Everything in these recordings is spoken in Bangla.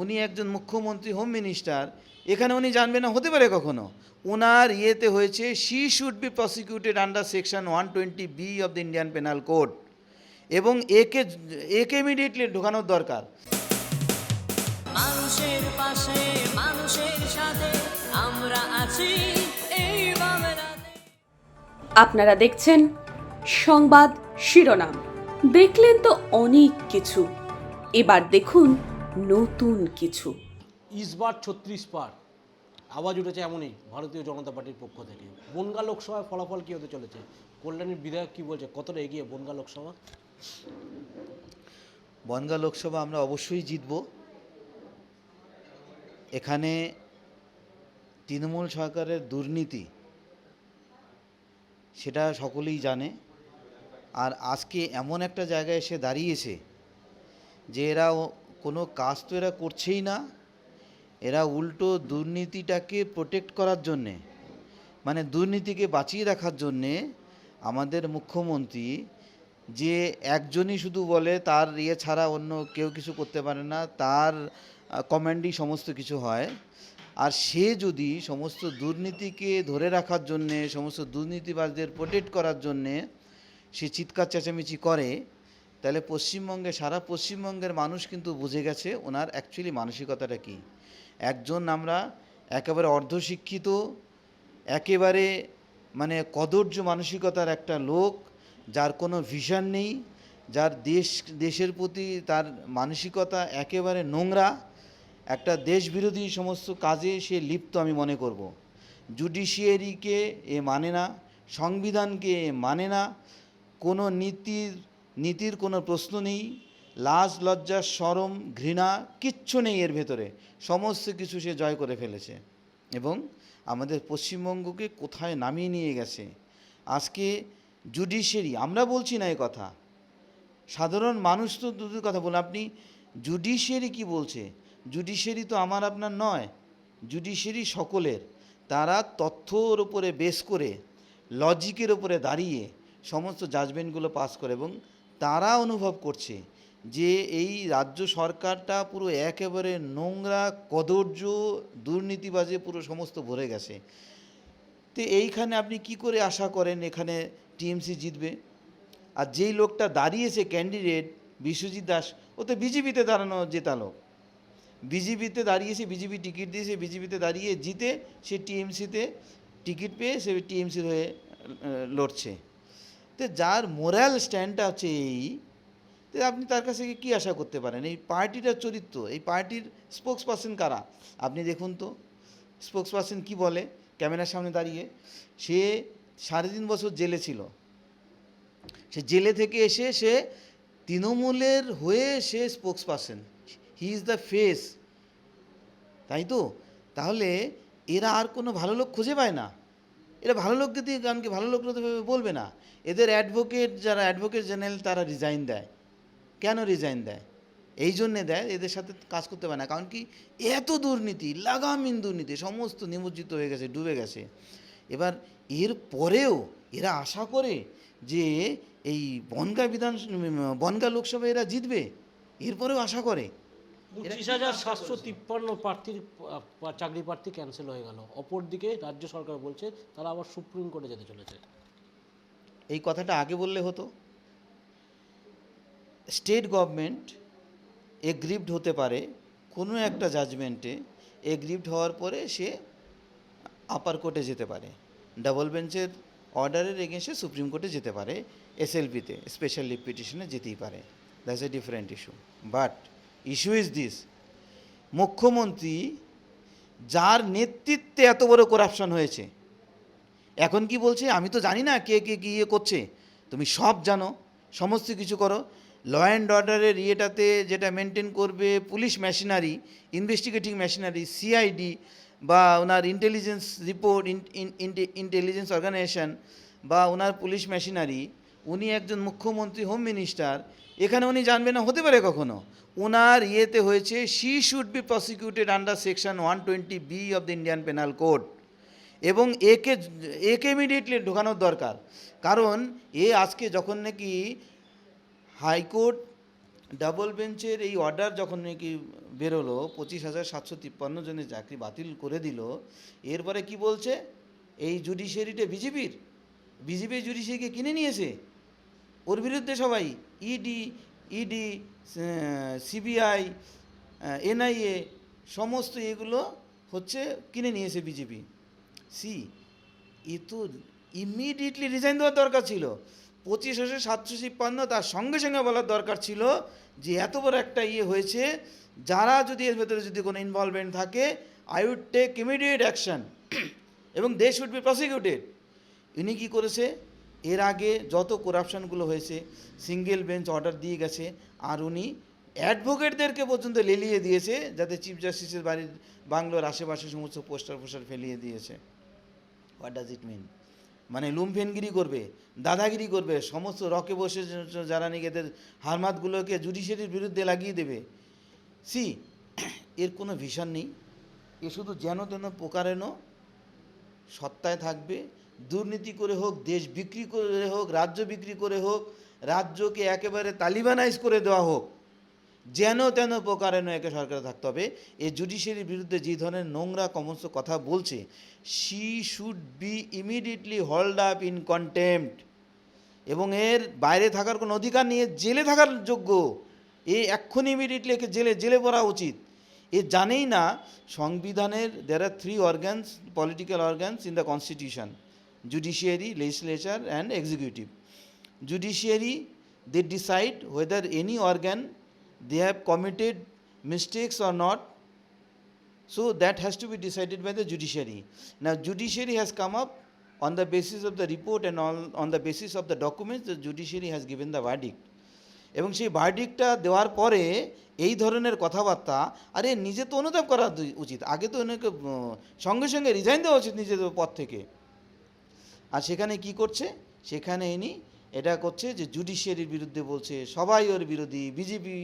উনি একজন মুখ্যমন্ত্রী, হোম মিনিস্টার, এখানে উনি জানবেন না, হতে পারে কখনো? ওনার ইয়েতে হয়েছে she should be prosecuted under section 120B of the Indian penal code, এবং একে একে ইমিডিয়েটলি ঢোকানোর দরকার। মানুষের পাশে মানুষের সাথে আমরা আছি এই বাংলাতে। আপনারা দেখছেন সংবাদ শিরোনাম। দেখলেন তো অনেক কিছু, এবার দেখুন নতুন কিছু। ইসবার 36 পার আওয়াজ উঠেছে এমনই ভারতীয় জনতা পার্টির পক্ষ থেকে। বনগাঁ লোকসভায় ফলাফল কী হতে চলেছে? কল্যাণীর বিধায়ক কী বলছে, কতটা এগিয়ে বনগাঁ লোকসভা? বনগাঁ লোকসভা আমরা অবশ্যই জিতব। এখানে তৃণমূল সরকারের দুর্নীতি সেটা সকলেই জানে, আর আজকে এমন একটা জায়গায় এসে দাঁড়িয়েছে যে এরা কোনো কাজ তো এরা করছেই না, এরা উল্টো দুর্নীতিটাকে প্রোটেক্ট করার জন্যে, মানে দুর্নীতিকে বাঁচিয়ে রাখার জন্যে আমাদের মুখ্যমন্ত্রী যে একজনই শুধু বলে, তার ইয়ে ছাড়া অন্য কেউ কিছু করতে পারে না, তার কমান্ডেই সমস্ত কিছু হয়। আর সে যদি সমস্ত দুর্নীতিকে ধরে রাখার জন্যে, সমস্ত দুর্নীতিবাজদের প্রোটেক্ট করার জন্যে সে চিৎকার চেঁচামেচি করে, তাহলে পশ্চিমবঙ্গে, সারা পশ্চিমবঙ্গের মানুষ কিন্তু বুঝে গেছে ওনার অ্যাকচুয়ালি মানসিকতাটা কী। একজন আমরা একেবারে অর্ধশিক্ষিত, একেবারে মানে কদর্য মানসিকতার একটা লোক, যার কোনো ভিশন নেই, যার দেশের প্রতি তার মানসিকতা একেবারে নোংরা, একটা দেশবিরোধী সমস্ত কাজে সে লিপ্ত আমি মনে করব। জুডিশিয়ারিকে এ মানে না, সংবিধানকে এ মানে না, কোনো নীতির কোনো প্রশ্ন নেই, লাজ লজ্জা শরম ঘৃণা কিচ্ছু নেই এর ভেতরে, সমস্ত কিছু সে জয় করে ফেলেছে এবং আমাদের পশ্চিমবঙ্গকে কোথায় নামিয়ে নিয়ে গেছে। আজকে জুডিশিয়ারি, আমরা বলছি না এই কথা, সাধারণ মানুষ তো দুটোর কথা বলেন। আপনি জুডিশিয়ারি কি বলছে? জুডিশিয়ারি তো আমার আপনার নয়, জুডিশিয়ারি সকলের। তারা তথ্যর উপরে বেস করে, লজিকের উপরে দাঁড়িয়ে সমস্ত জাজমেন্টগুলো পাস করে, এবং তারা অনুভব করছে যে এই রাজ্য সরকারটা পুরো একেবারে নোংরা কদর্য দুর্নীতিবাজে পুরো সমস্ত ভরে গেছে। তো এইখানে আপনি কি করে আশা করেন এখানে টিএমসি জিতবে? আর যেই লোকটা দাঁড়িয়েছে ক্যান্ডিডেট বিশ্বজিৎ দাস, ও তো বিজেপিতে দাঁড়ানো জেতা লোক, বিজেপিতে দাঁড়িয়েছে, বিজেপি টিকিট দিয়েছে, বিজেপিতে দাঁড়িয়ে জিতে সে টিএমসিতে টিকিট পেয়ে সে টিএমসির হয়ে লড়ছে। তো যার মোরাল স্ট্যান্ডটা হচ্ছে এই, তো আপনি তার কাছে কী আশা করতে পারেন? এই পার্টিটার চরিত্র, এই পার্টির স্পোক্স পার্সন কারা আপনি দেখুন তো। স্পোক্স পার্সন কী বলে ক্যামেরার সামনে দাঁড়িয়ে? সে 3.5 বছর জেলে ছিল, সে জেলে থেকে এসে সে তৃণমূলের হয়ে সে spokesperson, he is the face, তাই তো? তাহলে এরা আর কোনো ভালো লোক খুঁজে পায় না, এরা ভালো লোককে দিয়ে গানকে ভালো লোকরা তো বলবে না। এদের অ্যাডভোকেট, যারা অ্যাডভোকেট জেনারেল, তারা রিজাইন দেয়। কেন রিজাইন দেয়? এই জন্যে দেয়, এদের সাথে কাজ করতে পারে না। কারণ কি, এত দুর্নীতি, লাগামহীন দুর্নীতি, সমস্ত নিমজ্জিত হয়ে গেছে, ডুবে গেছে। এবার এর পরেও এরা আশা করে যে এই বনগাঁ লোকসভায় এরা জিতবে, এরপরেও আশা করে। 25,753 প্রার্থীর চাকরি প্রার্থী ক্যান্সেল হয়ে গেল। অপরদিকে রাজ্য সরকার বলছে তারা আবার সুপ্রিম কোর্টে যেতে চলেছে। এই কথাটা আগে বললে হতো। স্টেট গভর্নমেন্ট এগ্রিভড হতে পারে কোনো একটা জাজমেন্টে, এগ্রিভড হওয়ার পরে সে আপার কোর্টে যেতে পারে, ডাবল বেঞ্চের অর্ডারের এগেনস্টে সুপ্রিম কোর্টে যেতে পারে, এসএলপিতে স্পেশাল লিভ পিটিশনে যেতেই পারে, that's a different issue. But issue is this, মুখ্যমন্ত্রী যার নেতৃত্বে এত বড় করাপশন হয়েছে, এখন কি বলছে? আমি তো জানি না কে কে কী ইয়ে করছে, তুমি সব জানো, সমস্ত কিছু করো। ল অ্যান্ড অর্ডারের ইয়েটাতে যেটা মেনটেন করবে police machinery, investigating machinery, CID বা ওনার ইন্টেলিজেন্স রিপোর্ট, ইন্টেলিজেন্স অর্গানাইজেশন বা ওনার পুলিশ মেশিনারি, উনি একজন মুখ্যমন্ত্রী, হোম মিনিস্টার, এখানে উনি জানবেন না, হতে পারে কখনো? ওনার ইয়েতে হয়েছে she should be prosecuted under section 120B of the Indian penal code, এবং একে ইমিডিয়েটলি ঢোকানোর দরকার। কারণ এ আজকে যখন নাকি হাইকোর্ট ডাবল বেঞ্চের এই অর্ডার যখন নাকি বেরোলো 25,753 জনের চাকরি বাতিল করে দিল, এরপরে কি বলছে এই জুডিশিয়ারিটা বিজেপি জুডিশিয়ারিকে কিনে নিয়েছে, ওর বিরুদ্ধে সবাই ইডি সিবিআই এনআইএ সমস্ত এগুলো হচ্ছে কিনে নিয়েছে বিজেপি। এ তো ইমিডিয়েটলি রিজাইন দেওয়ার দরকার ছিল। 25,753, তার সঙ্গে সঙ্গে বলার দরকার ছিল যে এত বড় একটা হয়েছে, যারা যদি এর ভেতরে যদি কোনো ইনভলভমেন্ট থাকে I would take immediate action এবং দে শুড বি প্রসিকিউটেড। ইনি কী করেছে, এর আগে যত করাপশানগুলো হয়েছে সিঙ্গেল বেঞ্চ অর্ডার দিয়ে গেছে, আর উনি অ্যাডভোকেটদেরকে পর্যন্ত লেলিয়ে দিয়েছে, যাতে চিফ জাস্টিসের বাড়ির বাংলোর আশেপাশে সমস্ত পোস্টার ফেলিয়ে দিয়েছে। হোয়াট ডাজ ইট মিন? মানে লুম্ফেনগিরি করবে, দাদাগিরি করবে, সমস্ত রকে বসে যারা নিজেদের হারমাতগুলোকে জুডিশিয়ারির বিরুদ্ধে লাগিয়ে দেবে। এর কোনো ভিশন নেই, এ শুধু যেন তেন প্রকারেণ সত্তায় থাকবে, দুর্নীতি করে হোক, দেশ বিক্রি করে হোক, রাজ্য বিক্রি করে হোক, রাজ্যকে একেবারে তালিবানাইজ করে দেওয়া হোক, যেন তেন প্রকারেণ একে সরকারে থাকতে হবে। এই জুডিশিয়ারির বিরুদ্ধে যে ধরনের নোংরা সমস্ত কথা বলছে, she should be immediately hold up in contempt, এবং এর বাইরে থাকার কোনো অধিকার নিয়ে জেলে থাকার যোগ্য। এক্ষুনি ইমিডিয়েটলি একে জেলে পড়া উচিত। এ জানেই না সংবিধানের there are 3 organs, political organs in the constitution: judiciary, legislature and executive. Judiciary, they decide whether any organ they have committed mistakes or not, so that has to be decided by the judiciary. Now judiciary has come up on the basis of the report and on the basis of the documents, the judiciary has given the verdict. এবং সেই ভার্ডিক্টটা দেওয়ার পরে এই ধরনের কথাবার্তা, আরে নিজে তো অনুতাপ করা উচিত, আগে তো ওনাকে সঙ্গে সঙ্গে রিজাইন দেওয়া উচিত নিজের পদ থেকে। আর সেখানে কি করছে, সেখানে ইনি এটা করছে যে জুডিশিয়ারির বিরুদ্ধে বলছে, সবাই ওর বিরোধী, বিজেপি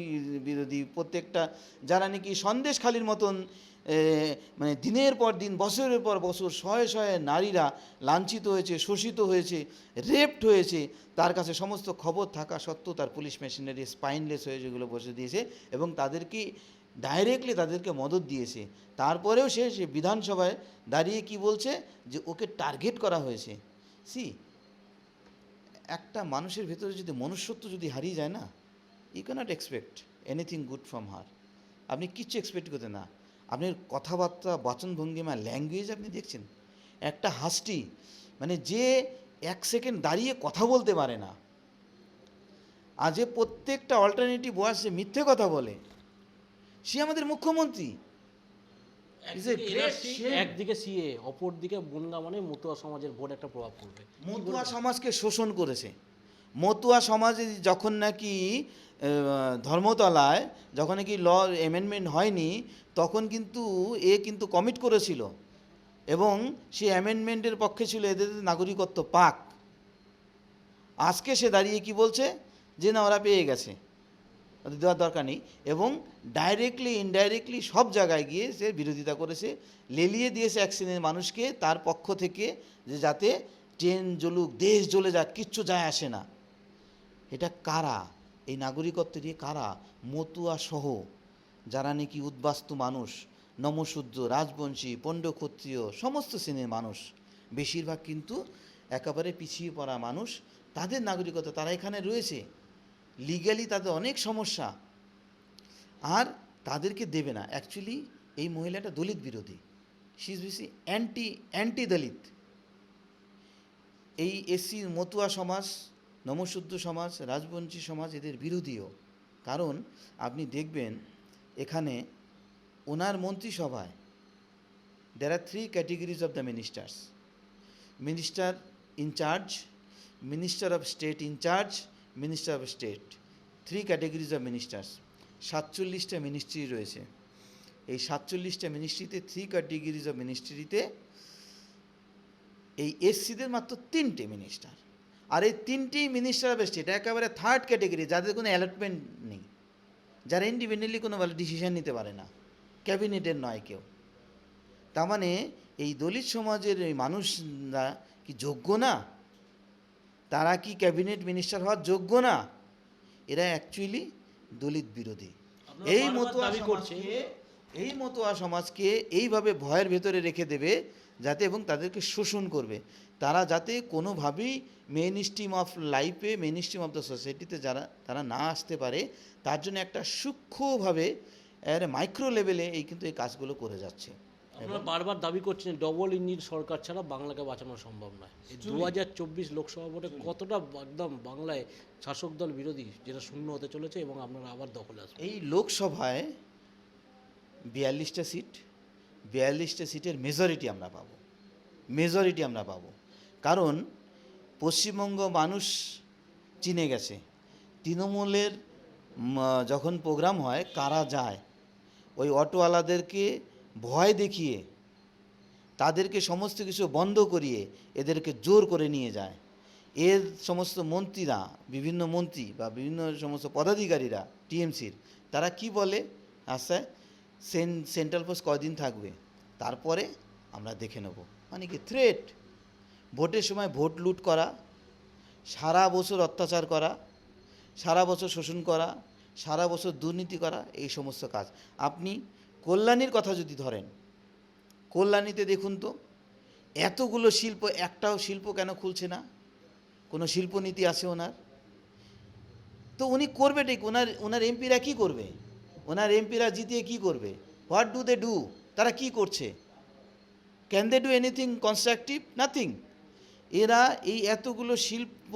বিরোধী, প্রত্যেকটা যারা নাকি সন্দেশখালির মতন মানে দিনের পর দিন, বছরের পর বছর শয়ে শয়ে নারীরা লাঞ্ছিত হয়েছে, শোষিত হয়েছে, রেপড হয়েছে, তার কাছে সমস্ত খবর থাকা সত্ত্বেও তার পুলিশ মেশিনারি স্পাইনলেস হয়ে যেগুলো বসে দিয়েছে এবং তাদেরকে ডাইরেক্টলি তাদেরকে মদত দিয়েছে। তারপরেও সে বিধানসভায় দাঁড়িয়ে কি বলছে যে ওকে টার্গেট করা হয়েছে। একটা মানুষের ভেতরে যদি মনুষ্যত্ব যদি হারিয়ে যায় না, you can't expect anything good from her. আপনি কিচ্ছু এক্সপেক্ট করতে না, আপনি কথাবার্তা, বাচনভঙ্গিমা, ল্যাঙ্গুয়েজ আপনি দেখছেন, একটা হাসটি, মানে যে 1 সেকেন্ড দাঁড়িয়ে কথা বলতে পারে না, আর যে প্রত্যেকটা অল্টারনেটিভ ওয়ার্ডসে মিথ্যে কথা বলে, সে আমাদের মুখ্যমন্ত্রী। একদিকে সিএ, অপর দিকে বনগা, মানে মতুয়া সমাজের ভোট একটা প্রভাব পড়বে। মতুয়া সমাজকে শোষণ করেছে। মতুয়া সমাজে যখন নাকি ধর্মতলায় যখন নাকি ল অ্যামেন্ডমেন্ট হয়নি, তখন কিন্তু কিন্তু কমিট করেছিল এবং সেই অ্যামেন্ডমেন্টের পক্ষে ছিল এদের নাগরিকত্ব পাক। আজকে সে দাঁড়িয়ে কি বলছে যে না, ওরা পেয়ে গেছে, ওদের দেওয়ার দরকার নেই, এবং ডাইরেক্টলি ইনডাইরেক্টলি সব জায়গায় গিয়ে সে বিরোধিতা করেছে, লেলিয়ে দিয়েছে এক শ্রেণীর মানুষকে তার পক্ষ থেকে, যে যাতে ট্রেন জ্বলুক, দেশ জ্বলে যাক, কিচ্ছু যায় আসে না। এটা কারা? এই নাগরিকত্ব দিয়ে কারা? মতুয়া সহ যারা নাকি উদ্বাস্তু মানুষ, নমশূদ্র, রাজবংশী, পণ্ড, ক্ষত্রিয়, সমস্ত শ্রেণীর মানুষ, বেশিরভাগ কিন্তু একেবারে পিছিয়ে পড়া মানুষ, তাদের নাগরিকত্ব তারা এখানে রয়েছে, লিগ্যালি তাদের অনেক সমস্যা, আর তাদেরকে দেবে না। অ্যাকচুয়ালি এই মহিলাটা দলিত বিরোধী, শি ইজ বেশি অ্যান্টি দলিত। এই এসসি, মতুয়া সমাজ, নমশূদ্র সমাজ, রাজবংশী সমাজ এদের বিরোধীও। কারণ আপনি দেখবেন এখানে ওনার মন্ত্রিসভায় there are 3 categories of the ministers: minister in charge, minister of state in charge, minister of state. 3 categories of ministers. 47টা ministry রয়েছে। এই 47টা মিনিস্ট্রিতে 3 categories of মিনিস্ট্রিতে এই এসসিদের মাত্র 3টে মিনিস্টার, আর এই 3টেই মিনিস্টার অফ স্টেট একেবারে 3rd ক্যাটেগরি, যাদের কোনো অ্যালটমেন্ট নেই, যারা ইন্ডিপেন্ডেন্টলি কোনো ডিসিশন নিতে পারে না, ক্যাবিনেটের নয় কেউ। তার মানে এই দলিত সমাজের এই মানুষরা কি যোগ্য না? তারা কি ক্যাবিনেট মিনিস্টার হওয়ার যোগ্য না? এরা অ্যাকচুয়ালি দলিত বিরোধী। আপনারা এই বারবার মতুয়া দাবি করছেন। সমাজকে এই মতুয়া সমাজকে এইভাবে ভয়ের ভেতরে রেখে দেবে যাতে, এবং তাদেরকে শোষণ করবে, তারা যাতে কোনোভাবেই মেইন স্ট্রিম অফ লাইফে, মেইন স্ট্রিম অফ দ্য সোসাইটিতে তারা না আসতে পারে, তার জন্য একটা সূক্ষ্মভাবে মাইক্রো লেভেলে কিন্তু এই কাজগুলো করে যাচ্ছে। আপনারা বারবার দাবি করছেন ডবল ইঞ্জিন সরকার ছাড়া বাংলাকে বাঁচানো সম্ভব নয়। 2024 লোকসভা ভোটে কতটা একদম বাংলায় শাসক দল বিরোধী যেটা শূন্য হতে চলেছে এবং আপনারা আবার দখলে আসবেন? এই লোকসভায় 42টা সিটের মেজরিটি আমরা পাবো। কারণ পশ্চিমবঙ্গ মানুষ চিনে গেছে তৃণমূলের যখন প্রোগ্রাম হয় কারা যায়, ওই অটোওয়ালাদেরকে ভয় দেখিয়ে তাদেরকে সমস্ত কিছু বন্ধ করিয়ে এদেরকে জোর করে নিয়ে যায়। এর সমস্ত মন্ত্রীরা, বিভিন্ন মন্ত্রী বা বিভিন্ন সমস্ত পদাধিকারীরা টিএমসির, তারা কি বলে, আচ্ছা সেন্ট্রাল ফোর্স কদিন থাকবে, তারপরে আমরা দেখে নেব। মানে কি থ্রেট, ভোটের সময় ভোট লুট করা, সারা বছর অত্যাচার করা, সারা বছর শোষণ করা, সারা বছর দুর্নীতি করা, এই সমস্ত কাজ। আপনি কল্যাণীর কথা যদি ধরেন, কল্যাণীতে দেখুন তো এতগুলো শিল্প, একটাও শিল্প কেন খুলছে না? কোনো শিল্পনীতি আছে ওনার? তো উনি করবে ঠিক, ওনার এমপিরা কি করবে? ওনার এমপিরা জিতিয়ে কি করবে? What do they do? তারা কি করছে? Can they do anything constructive? Nothing. এরা এই এতগুলো শিল্প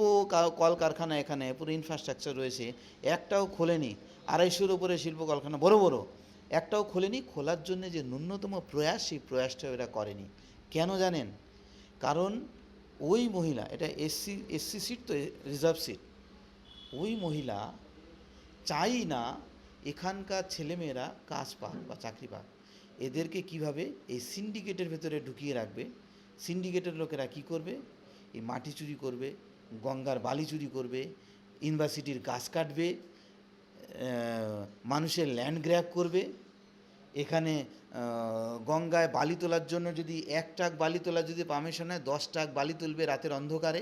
কলকারখানা, এখানে পুরো ইনফ্রাস্ট্রাকচার রয়েছে, একটাও খোলেনি। 250-এর উপরে শিল্প কলকারখানা বড় বড়, একটাও খোলেনি। খোলার জন্য যে ন্যূনতম প্রয়াস, সেই প্রয়াসটাও এরা করেনি। কেন জানেন? কারণ ওই মহিলা, এটা এসসি সিট তো, রিজার্ভ সিট, ওই মহিলা চাই না এখানকার ছেলেমেয়েরা কাজ পাক বা চাকরি পাক। এদেরকে কিভাবে এই সিন্ডিকেটের ভেতরে ঢুকিয়ে রাখবে। সিন্ডিকেটের লোকেরা কি করবে? এই মাটি চুরি করবে, গঙ্গার বালি চুরি করবে, ইউনিভার্সিটির গাছ কাটবে, মানুষের ল্যান্ড গ্র্যাব করবে। এখানে গঙ্গায় বালি তোলার জন্য যদি 1 ট্রাক বালি তোলার যদি পারমিশন হয়, 10 ট্রাক বালি তুলবে রাতের অন্ধকারে।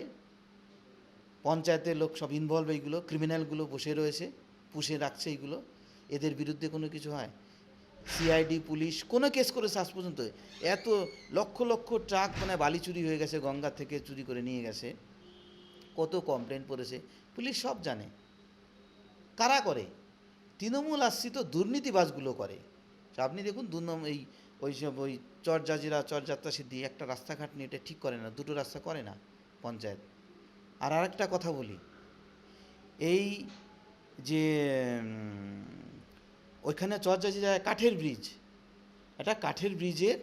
পঞ্চায়েতের লোক সব ইনভলভ, এইগুলো ক্রিমিনালগুলো বসে রয়েছে, পুষে রাখছে এইগুলো। এদের বিরুদ্ধে কোনো কিছু হয়? সিআইডি পুলিশ কোনো কেস করেছে আজ পর্যন্ত? এত লক্ষ লক্ষ ট্রাক মানে বালি চুরি হয়ে গেছে, গঙ্গা থেকে চুরি করে নিয়ে গেছে, কত কমপ্লেন পড়েছে, পুলিশ সব জানে। কারা করে? তৃণমূল আশ্রিত দুর্নীতিবাজগুলো করে। আপনি দেখুন ওই চরযাত্রা সিদ্ধি একটা রাস্তাঘাট নিয়ে এটা ঠিক করে না, 2টো রাস্তা করে না পঞ্চায়েত। আর আরেকটা কথা বলি, এই যে ওইখানে চরযাত্রায় কাঠের ব্রিজ, একটা কাঠের ব্রিজের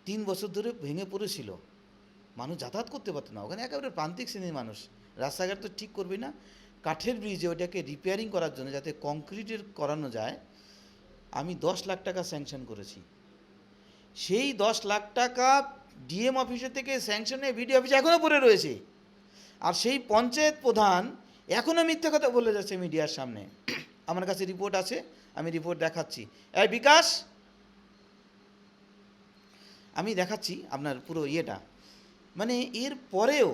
3 বছর ধরে ভেঙে পড়েছিল, মানুষ যাতায়াত করতে পারত না। ওখানে একেবারে প্রান্তিক শ্রেণীর মানুষ, রাস্তাঘাট তো ঠিক করবে না, কাঠের ব্রিজে ওইটাকে রিপেয়ারিং করার জন্য যাতে কংক্রিটের করানো যায়, আমি 10 লাখ টাকা স্যাংশন করেছি। সেই 10 লাখ টাকা ডিএম অফিসের থেকে স্যাংশনে বিডিও অফিসে এখনও পড়ে রয়েছে। আর সেই পঞ্চায়েত প্রধান এখনও মিথ্যে কথা বলে যাচ্ছে মিডিয়ার সামনে। আমার কাছে রিপোর্ট আছে, আমি রিপোর্ট দেখাচ্ছি। এই বিকাশ, আমি দেখাচ্ছি আপনার পুরো ইয়েটা। মানে এর পরেও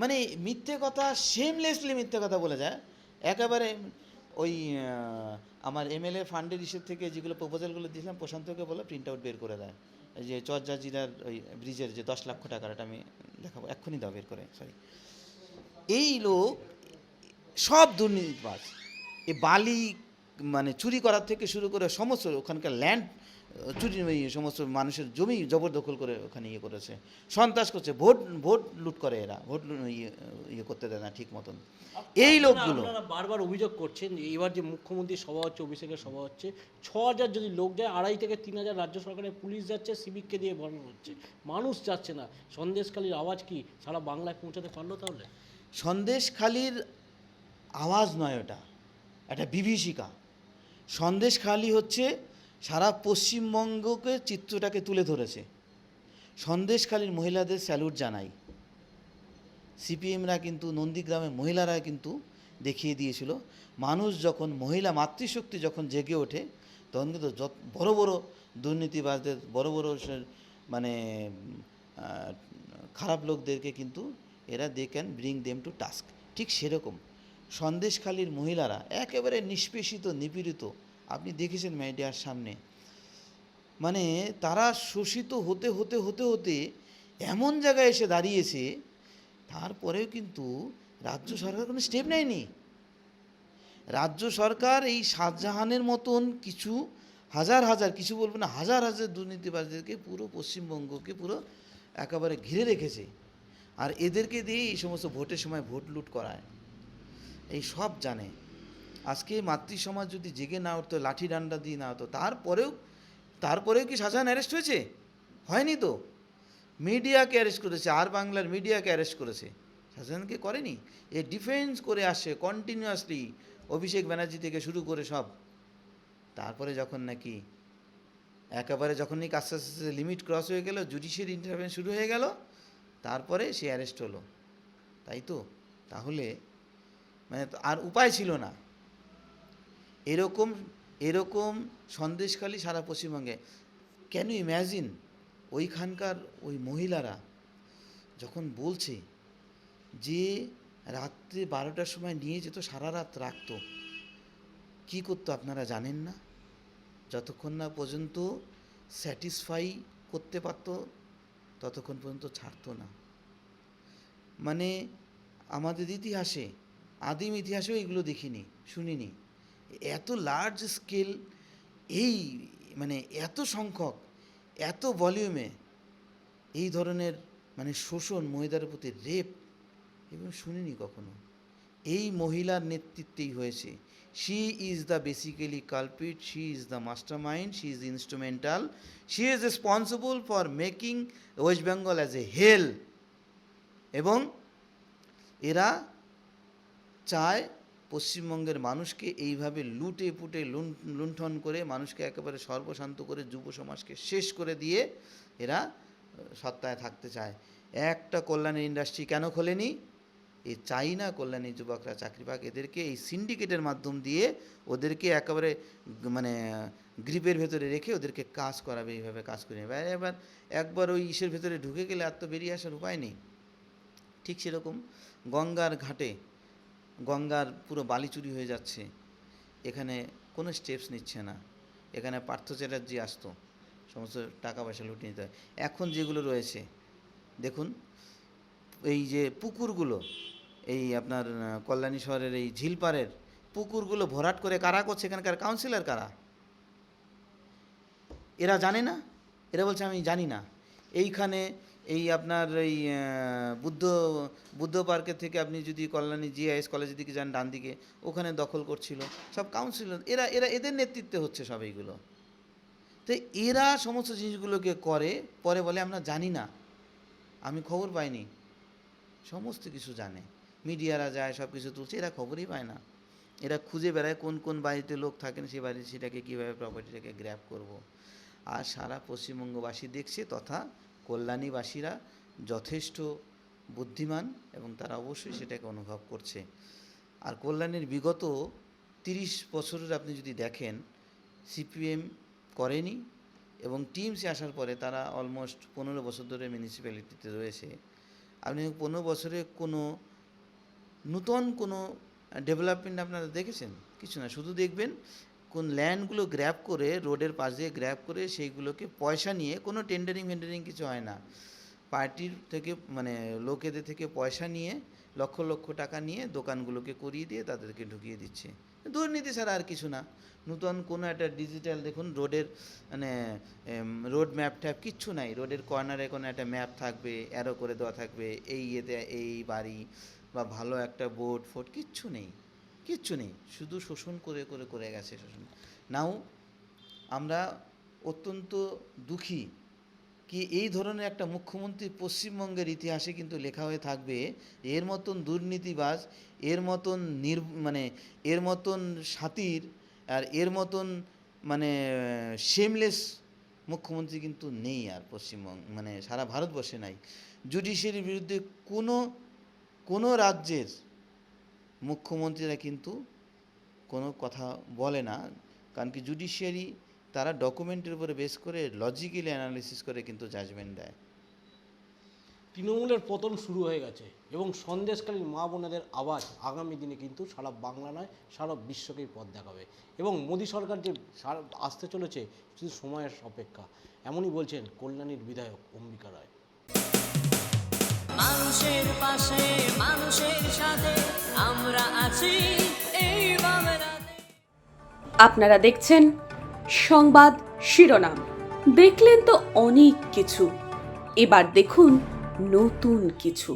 মানে মিথ্যে কথা, শেমলেসলি মিথ্যে কথা বলে যায় একেবারে। ওই আমার এমএলএ ফান্ডের ইসের থেকে যেগুলো প্রপোজালগুলো দিয়েছিলাম, প্রশান্তকে বলে প্রিন্ট আউট বের করে দেয়। এই যে চরজাজিরার ওই ব্রিজের যে 10 লক্ষ টাকার, এটা আমি দেখাবো, এক্ষুনি দাও বের করে। সরি, এই লোক সব দুর্নীতিবাজ। এই বালি মানে চুরি করার থেকে শুরু করে সমস্ত ওখানকার ল্যান্ড চুরি, সমস্ত মানুষের জমি জবরদখল করে ওখানে ইয়ে করেছে, সন্ত্রাস করছে, ভোট লুট করে এরা, ভোট ইয়ে করতে দেয় না ঠিক মতন এই লোকগুলো। আপনারা বারবার অভিযোগ করছেন যে এবার যে মুখ্যমন্ত্রী সভা হচ্ছে, অভিষেকের সভা হচ্ছে, 6000 যদি লোক যায়, 2500 থেকে 3000 রাজ্য সরকারের পুলিশ যাচ্ছে, সিভিককে দিয়ে বলানো হচ্ছে, মানুষ যাচ্ছে না। সন্দেশখালির আওয়াজ কি সারা বাংলায় পৌঁছাতে পারলো? তাহলে সন্দেশখালির আওয়াজ নয়, ওটা একটা বিভীষিকা। সন্দেশখালি হচ্ছে সারা পশ্চিমবঙ্গকে চিত্রটাকে তুলে ধরেছে। সন্দেশখালির মহিলাদের স্যালুট জানাই। সিপিএমরা কিন্তু নন্দীগ্রামের মহিলারা কিন্তু দেখিয়ে দিয়েছিল, মানুষ যখন মহিলা মাতৃশক্তি যখন জেগে ওঠে, তখন কিন্তু বড় বড় দুর্নীতিবাজদের, বড় বড় মানে খারাপ লোকদেরকে কিন্তু এরা they can bring them to task. ঠিক সেরকম সন্দেশখালীর মহিলারা একেবারে নিষ্পেষিত, নিপীড়িত, আপনি দেখেছেন মিডিয়ার সামনে, মানে তারা শোষিত হতে হতে হতে হতে এমন জায়গায় এসে দাঁড়িয়েছে, তারপরেও কিন্তু রাজ্য সরকার কোনো স্টেপ নেয়নি। রাজ্য সরকার এই শাহজাহানের মতন কিছু হাজার হাজার, কিছু বলবো না, হাজার হাজার দুর্নীতিবাজদেরকে পুরো পশ্চিমবঙ্গকে পুরো একেবারে ঘিরে রেখেছে। আর এদেরকে দিয়ে এই সমস্ত ভোটের সময় ভোট লুট করায়, এই সব জানে। আজকে মাতৃ সমাজ যদি জেগে না উঠতো, লাঠি ডান্ডা দিয়ে না হতো, তারপরেও কি শাহজাহান অ্যারেস্ট হয়েছে? হয়নি তো। মিডিয়াকে অ্যারেস্ট করেছে, আর বাংলার মিডিয়াকে অ্যারেস্ট করেছে, শাহজাহানকে করেনি। এ ডিফেন্স করে আসে কন্টিনিউয়াসলি, অভিষেক ব্যানার্জি থেকে শুরু করে সব। তারপরে যখন নাকি একেবারে যখন নাকি আস্তে আস্তে লিমিট ক্রস হয়ে গেল, জুডিশিয়ারি ইন্টারভেনশন শুরু হয়ে গেল, তারপরে সে অ্যারেস্ট হলো, তাই তো? তাহলে মানে আর উপায় ছিল না। এরকম সন্দেশখালী সারা পশ্চিমবঙ্গে। ক্যান ইউ ইম্যাজিন ওইখানকার ওই মহিলারা যখন বলছে যে রাত্রে 12টার সময় নিয়ে যেত, সারা রাত রাখতো, কী করতো আপনারা জানেন না? যতক্ষণ না পর্যন্ত স্যাটিসফাই করতে পারতো ততক্ষণ পর্যন্ত ছাড়তো না। মানে আমাদের ইতিহাসে, আদিম ইতিহাসেও এগুলো দেখিনি, শুনিনি। এত লার্জ স্কেল, এই মানে এত সংখ্যক, এত ভলিউমে এই ধরনের মানে শোষণ, মহিলার প্রতি রেপ, এবং শুনিনি কখনো। এই মহিলার নেতৃত্বেই হয়েছে। She is the basically culprit, she is the mastermind, she is instrumental, she is responsible for making West Bengal as a hell. এবং এরা চায় পশ্চিমবঙ্গের মানুষকে এইভাবে লুটে পুটে লুণ্ঠন করে, মানুষকে একেবারে সর্বশান্ত করে, যুব সমাজকে শেষ করে দিয়ে এরা সত্তায় থাকতে চায়। একটা কল্যাণী ইন্ডাস্ট্রি কেন খোলেনি? এ চাই না কল্যাণী যুবকরা চাকরি পাক। এদেরকে এই সিন্ডিকেটের মাধ্যম দিয়ে ওদেরকে একেবারে মানে গ্রিপের ভেতরে রেখে ওদেরকে কাজ করাবে, এইভাবে কাজ করে নেবে। এবার একবার ওই ইসের ভেতরে ঢুকে গেলে আর তো বেরিয়ে আসার উপায় নেই। ঠিক সেরকম গঙ্গার ঘাটে গঙ্গার পুরো বালি চুরি হয়ে যাচ্ছে, এখানে কোনো স্টেপস নিচ্ছে না। এখানে পার্থ চ্যাটার্জি আসতো, সমস্ত টাকা পয়সা লুটে নিতে হয়। এখন যেগুলো রয়েছে দেখুন, এই যে পুকুরগুলো, এই আপনার কল্যাণী শহরের এই ঝিলপাড়ের পুকুরগুলো ভরাট করে কারা করছে? এখানকার কাউন্সিলর কারা? এরা জানে না? এরা বলছে আমি জানি না। এইখানে এই আপনার এই বুদ্ধ পার্কের থেকে আপনি যদি কল্যাণী জিআইএস কলেজের দিকে যান, ডান দিকে, ওখানে দখল করছিল সব কাউন্সিলর। এদের নেতৃত্বে হচ্ছে সব এইগুলো। তো এরা সমস্ত জিনিসগুলোকে করে, পরে বলে আমরা জানি না, আমি খবর পাইনি। সমস্ত কিছু জানে, মিডিয়ারা যায় সব কিছু তুলছে, এরা খবরই পায় না। এরা খুঁজে বেড়ায় কোন কোন বাড়িতে লোক থাকেন, সে বাড়িতে সেটাকে কীভাবে প্রপার্টিটাকে গ্র্যাব করব। আর সারা পশ্চিমবঙ্গবাসী দেখছে, তথা কল্যাণীবাসীরা যথেষ্ট বুদ্ধিমান এবং তারা অবশ্যই সেটাকে অনুভব করছে। আর কল্যাণীর বিগত 30 বছরের আপনি যদি দেখেন, সিপিএম করেনি, এবং টিএমসি আসার পরে তারা অলমোস্ট 15 বছর ধরে মিউনিসিপ্যালিটিতে রয়েছে। আপনি 15 বছরে কোনো নূতন কোনো ডেভেলপমেন্ট আপনারা দেখেছেন? কিছু না। শুধু দেখবেন কোন ল্যান্ডগুলো গ্র্যাব করে, রোডের পাশ দিয়ে গ্র্যাব করে সেইগুলোকে পয়সা নিয়ে, কোনো টেন্ডারিং কিছু হয় না, পার্টির থেকে মানে লোকেদের থেকে পয়সা নিয়ে লক্ষ লক্ষ টাকা নিয়ে দোকানগুলোকে করিয়ে দিয়ে তাদেরকে ঢুকিয়ে দিচ্ছে। দুর্নীতি ছাড়া আর কিছু না। নূতন কোনো একটা ডিজিটাল দেখুন, রোডের মানে রোড ম্যাপ ট্যাপ কিচ্ছু নাই। রোডের কর্নারে কোনো একটা ম্যাপ থাকবে, অ্যারো করে দেওয়া থাকবে, এই ইয়েতে এই বাড়ি, বা ভালো একটা বোর্ড ফোর্ড, কিচ্ছু নেই, কিচ্ছু নেই। শুধু শোষণ করে করে করে গেছে শোষণ। নাও আমরা অত্যন্ত দুঃখী কি এই ধরনের একটা মুখ্যমন্ত্রী পশ্চিমবঙ্গের ইতিহাসে কিন্তু লেখা হয়ে থাকবে। এর মতন দুর্নীতিবাজ, এর মতন এর মতন সাতির, আর এর মতন মানে শেমলেস মুখ্যমন্ত্রী কিন্তু নেই আর পশ্চিমবঙ্গ মানে সারা ভারতবর্ষে নাই। জুডিশিয়ারির বিরুদ্ধে কোনো রাজ্যের মুখ্যমন্ত্রীরা কিন্তু কোনো কথা বলে না, কারণ কি জুডিশিয়ারি তারা ডকুমেন্টের উপরে বেস করে লজিক্যালি অ্যানালিসিস করে কিন্তু জাজমেন্ট দেয়। তৃণমূলের পতন শুরু হয়ে গেছে এবং সন্দেশকালীন মা বোনেদের আওয়াজ আগামী দিনে কিন্তু সারা বাংলা নয় সারা বিশ্বকেই পথ দেখাবে এবং মোদী সরকার যে আসতে চলেছে শুধু সময়ের অপেক্ষা, এমনই বলছেন কল্যাণীর বিধায়ক অম্বিকা রায়। মানুষের পাশে মানুষের সাথে আমরা আছি এই বাংলাতে। আপনারা দেখছেন সংবাদ শিরোনাম। দেখলেন তো অনেক কিছু, এবার দেখুন নতুন কিছু।